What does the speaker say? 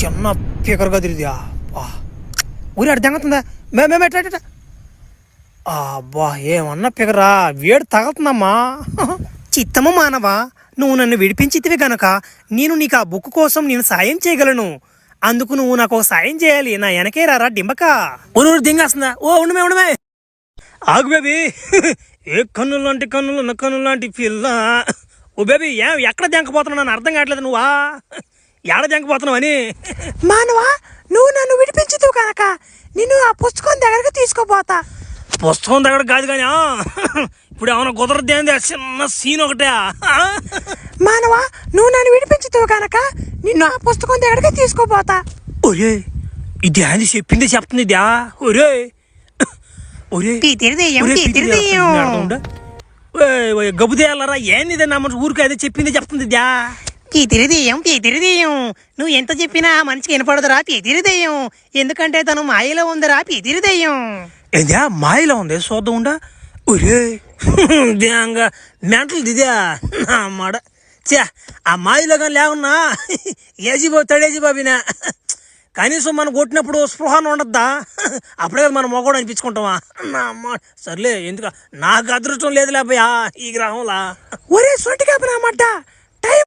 చిన్న పీకర్ గదిరిదియా ఊరి అడు తెంగుతుందా మేమే ఎట్ట అబ్బా ఏమన్నా పిగరా వేడి తగలుతుందమ్మా. చిత్తము మానవా, నువ్వు నన్ను విడిపించితివి గనక నేను నీకు ఆ బుక్ కోసం నేను సాయం చేయగలను. అందుకు నువ్వు నాకు సాయం చేయాలి. నా వెనకే రారా డింబక. ఊరు దింగేస్తుందా? ఓ ఉండమే ఆగు బేబీ. ఏ కన్నులు లాంటి కన్నులు నా కన్ను లాంటి పిల్ల. ఓ బేబీ ఎక్కడ దెంకపోతున్నావు నన్ను అర్థం కావట్లేదు. నువ్వా ఎక్కడ దెంకపోతున్నావు అని. మానవా, నువ్వు నన్ను విడిపించుతావు కనుక నిన్ను ఆ పుస్తకం దగ్గరకు తీసుకోపోతా. పుస్తకం దగ్గర కాదు కానీ ఇప్పుడు ఏమైనా కుదరదేంది చిన్న సీన్ ఒకటే. మానవా, నువ్వు నన్ను విడిపించుతావు కనుక నిన్ను ఆ పుస్తకం దగ్గరికి తీసుకోపోతా. ఒరే ఇది అది చెప్పింది చెప్తుంది ఇదా. ఒరే ఒరే గబుదేయాలరా ఏంది నా మనసు ఊరికే అదే చెప్పింది చెప్తుంది ఇదా. పీతిరిదెయ్యం నువ్వు ఎంత చెప్పినా మనిషికి వినపడదురా పీతిరిదెయ్యం. ఎందుకంటే తను మాయలో ఉందిరా పీతిరిదెయ్యం. ఏందా మాయలో ఉంది చూద్దాం ఉండా. ఒరే దేంగా మెంటలు దిదా నా మాడ. చా ఆ మాయలో కానీ లేకున్నా ఏజీబాబినా కనీసం మనం కొట్టినప్పుడు స్పృహను ఉండద్దా? అప్పుడే మనం మొగోడు అనిపించుకుంటామా? నా అమ్మ సర్లే, ఎందుకు నాకు అదృష్టం లేదు లేపయా ఈ గ్రహంలా. ఒరే సొంటి కాపరా మడ్డ టైం